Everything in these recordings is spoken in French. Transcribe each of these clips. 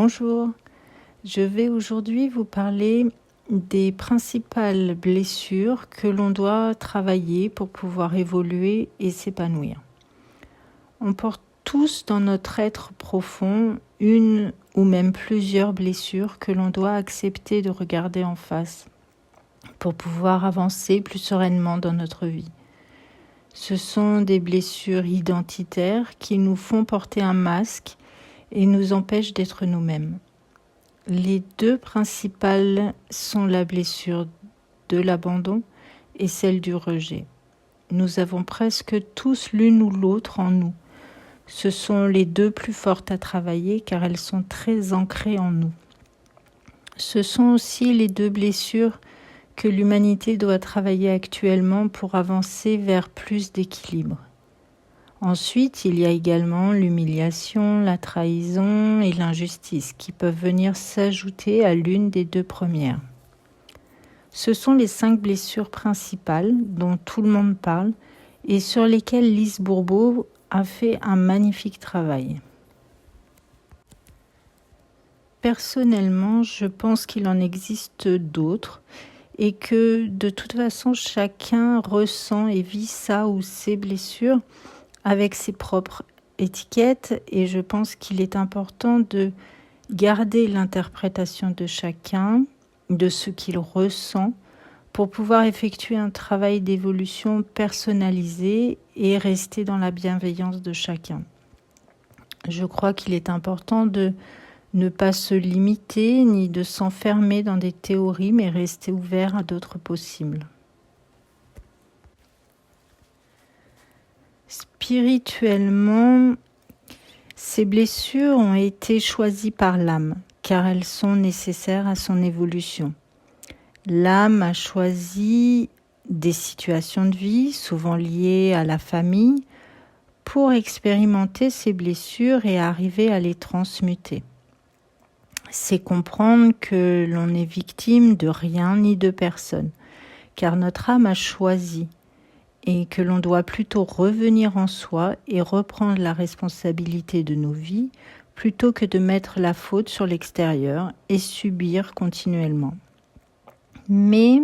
Bonjour, je vais aujourd'hui vous parler des principales blessures que l'on doit travailler pour pouvoir évoluer et s'épanouir. On porte tous dans notre être profond une ou même plusieurs blessures que l'on doit accepter de regarder en face pour pouvoir avancer plus sereinement dans notre vie. Ce sont des blessures identitaires qui nous font porter un masque et nous empêchent d'être nous-mêmes. Les deux principales sont la blessure de l'abandon et celle du rejet. Nous avons presque tous l'une ou l'autre en nous. Ce sont les deux plus fortes à travailler car elles sont très ancrées en nous. Ce sont aussi les deux blessures que l'humanité doit travailler actuellement pour avancer vers plus d'équilibre. Ensuite, il y a également l'humiliation, la trahison et l'injustice qui peuvent venir s'ajouter à l'une des deux premières. Ce sont les 5 blessures principales dont tout le monde parle et sur lesquelles Lise Bourbeau a fait un magnifique travail. Personnellement, je pense qu'il en existe d'autres et que de toute façon, chacun ressent et vit ça ou ces blessures avec ses propres étiquettes et je pense qu'il est important de garder l'interprétation de chacun, de ce qu'il ressent pour pouvoir effectuer un travail d'évolution personnalisé et rester dans la bienveillance de chacun. Je crois qu'il est important de ne pas se limiter ni de s'enfermer dans des théories mais rester ouvert à d'autres possibles. Spirituellement, ces blessures ont été choisies par l'âme, car elles sont nécessaires à son évolution. L'âme a choisi des situations de vie, souvent liées à la famille, pour expérimenter ces blessures et arriver à les transmuter. C'est comprendre que l'on est victime de rien ni de personne, car notre âme a choisi et que l'on doit plutôt revenir en soi et reprendre la responsabilité de nos vies plutôt que de mettre la faute sur l'extérieur et subir continuellement. Mais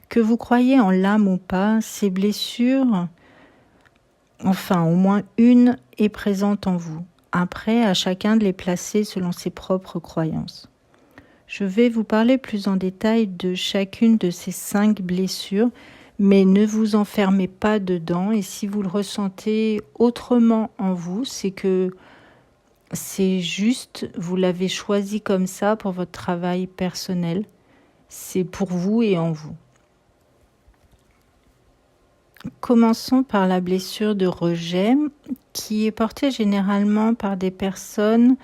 que vous croyez en l'âme ou pas, ces blessures, enfin au moins une, est présente en vous. Après, à chacun de les placer selon ses propres croyances. Je vais vous parler plus en détail de chacune de ces 5 blessures, mais ne vous enfermez pas dedans et si vous le ressentez autrement en vous, c'est que c'est juste, vous l'avez choisi comme ça pour votre travail personnel, c'est pour vous et en vous. Commençons par la blessure de rejet qui est portée généralement par des personnes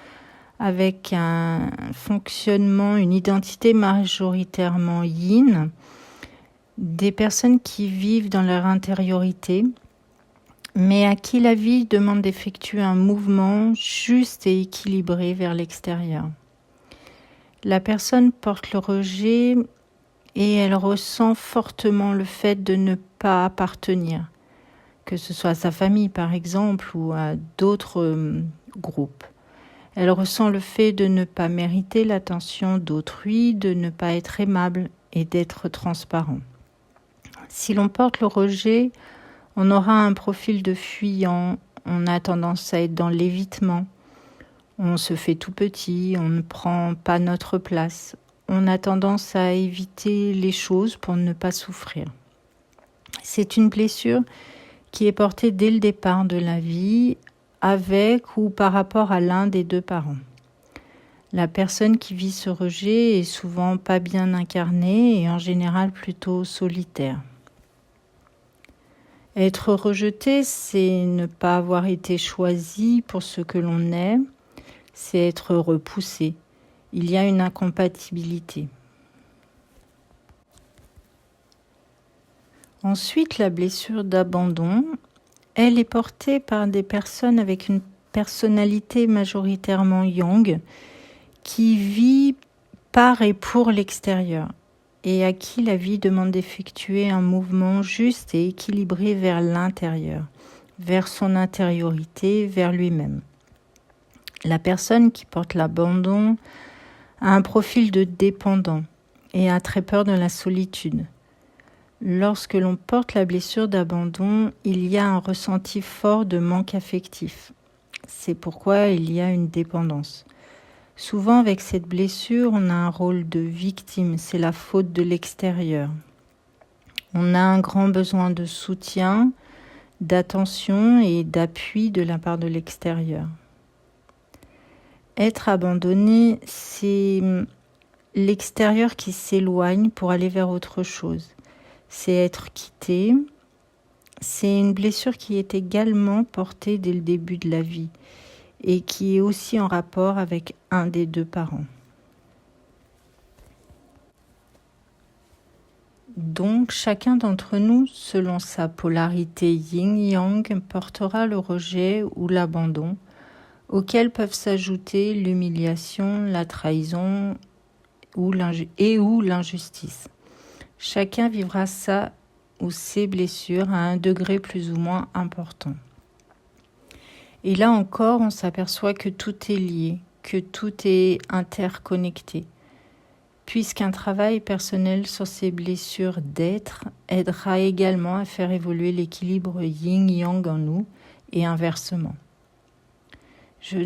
avec un fonctionnement, une identité majoritairement yin, des personnes qui vivent dans leur intériorité, mais à qui la vie demande d'effectuer un mouvement juste et équilibré vers l'extérieur. La personne porte le rejet et elle ressent fortement le fait de ne pas appartenir, que ce soit à sa famille par exemple ou à d'autres groupes. Elle ressent le fait de ne pas mériter l'attention d'autrui, de ne pas être aimable et d'être transparent. Si l'on porte le rejet, on aura un profil de fuyant, on a tendance à être dans l'évitement, on se fait tout petit, on ne prend pas notre place, on a tendance à éviter les choses pour ne pas souffrir. C'est une blessure qui est portée dès le départ de la vie, avec ou par rapport à l'un des deux parents. La personne qui vit ce rejet est souvent pas bien incarnée et en général plutôt solitaire. Être rejeté, c'est ne pas avoir été choisi pour ce que l'on est, c'est être repoussé. Il y a une incompatibilité. Ensuite, la blessure d'abandon, elle est portée par des personnes avec une personnalité majoritairement yang qui vit par et pour l'extérieur et à qui la vie demande d'effectuer un mouvement juste et équilibré vers l'intérieur, vers son intériorité, vers lui-même. La personne qui porte l'abandon a un profil de dépendant et a très peur de la solitude. Lorsque l'on porte la blessure d'abandon, il y a un ressenti fort de manque affectif. C'est pourquoi il y a une dépendance. Souvent, avec cette blessure, on a un rôle de victime, c'est la faute de l'extérieur. On a un grand besoin de soutien, d'attention et d'appui de la part de l'extérieur. Être abandonné, c'est l'extérieur qui s'éloigne pour aller vers autre chose. C'est être quitté. C'est une blessure qui est également portée dès le début de la vie et qui est aussi en rapport avec un des deux parents. Donc, chacun d'entre nous, selon sa polarité yin-yang, portera le rejet ou l'abandon, auxquels peuvent s'ajouter l'humiliation, la trahison ou l'injustice. Chacun vivra sa ou ses blessures à un degré plus ou moins important. Et là encore, on s'aperçoit que tout est lié, que tout est interconnecté, puisqu'un travail personnel sur ces blessures d'être aidera également à faire évoluer l'équilibre yin-yang en nous et inversement. Je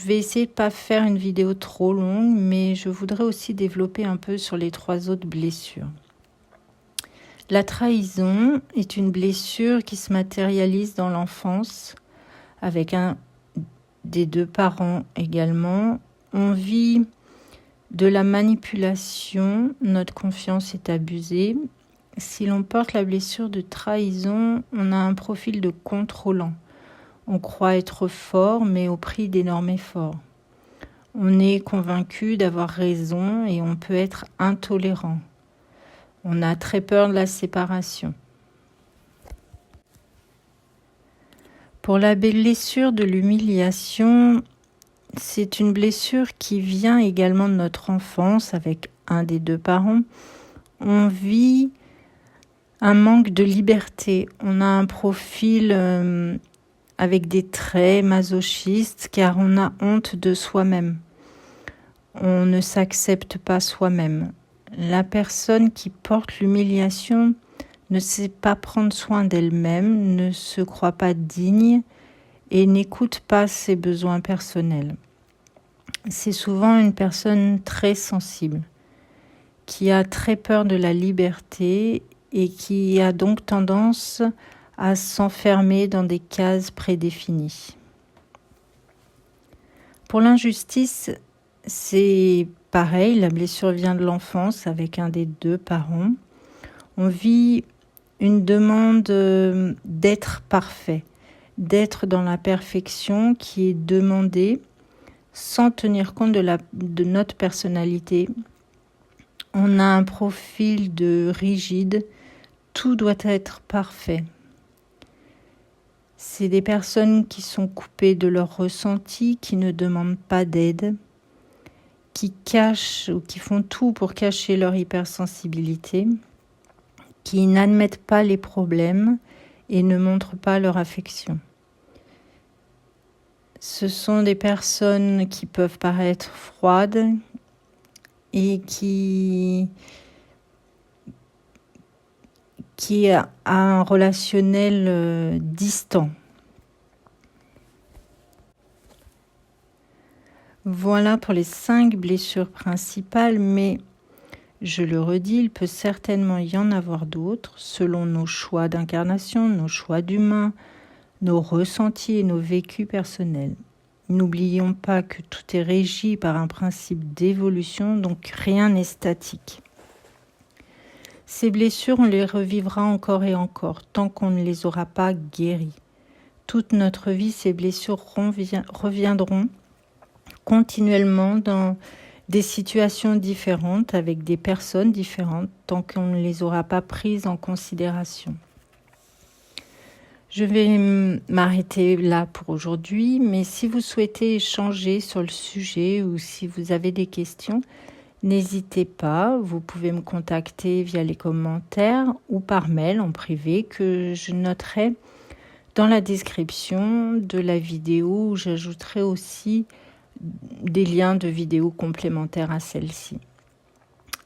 vais essayer de ne pas faire une vidéo trop longue, mais je voudrais aussi développer un peu sur les 3 autres blessures. La trahison est une blessure qui se matérialise dans l'enfance, avec un des 2 parents également. On vit de la manipulation, notre confiance est abusée. Si l'on porte la blessure de trahison, on a un profil de contrôlant. On croit être fort, mais au prix d'énormes efforts. On est convaincu d'avoir raison et on peut être intolérant. On a très peur de la séparation. Pour la blessure de l'humiliation, c'est une blessure qui vient également de notre enfance avec un des 2 parents. On vit un manque de liberté. On a un profil avec des traits masochistes car on a honte de soi-même. On ne s'accepte pas soi-même. La personne qui porte l'humiliation ne sait pas prendre soin d'elle-même, ne se croit pas digne et n'écoute pas ses besoins personnels. C'est souvent une personne très sensible, qui a très peur de la liberté et qui a donc tendance à s'enfermer dans des cases prédéfinies. Pour l'injustice, c'est pareil, la blessure vient de l'enfance avec un des 2 parents. On vit une demande d'être parfait, d'être dans la perfection qui est demandée sans tenir compte de notre personnalité. On a un profil de rigide, tout doit être parfait. C'est des personnes qui sont coupées de leurs ressentis, qui ne demandent pas d'aide, qui cachent ou qui font tout pour cacher leur hypersensibilité, qui n'admettent pas les problèmes et ne montrent pas leur affection. Ce sont des personnes qui peuvent paraître froides et qui a un relationnel distant. Voilà pour les 5 blessures principales, mais je le redis, il peut certainement y en avoir d'autres selon nos choix d'incarnation, nos choix d'humains, nos ressentis et nos vécus personnels. N'oublions pas que tout est régi par un principe d'évolution, donc rien n'est statique. Ces blessures, on les revivra encore et encore, tant qu'on ne les aura pas guéries. Toute notre vie, ces blessures reviendront continuellement dans des situations différentes, avec des personnes différentes, tant qu'on ne les aura pas prises en considération. Je vais m'arrêter là pour aujourd'hui, mais si vous souhaitez échanger sur le sujet ou si vous avez des questions, n'hésitez pas, vous pouvez me contacter via les commentaires ou par mail en privé que je noterai dans la description de la vidéo où j'ajouterai aussi des liens de vidéos complémentaires à celle-ci.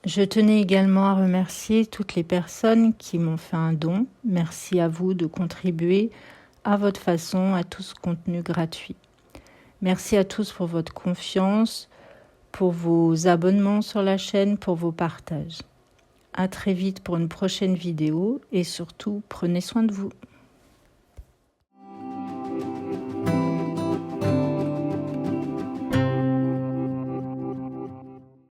Je tenais également à remercier toutes les personnes qui m'ont fait un don. Merci à vous de contribuer à votre façon à tout ce contenu gratuit. Merci à tous pour votre confiance, pour vos abonnements sur la chaîne, pour vos partages. À très vite pour une prochaine vidéo et surtout, prenez soin de vous.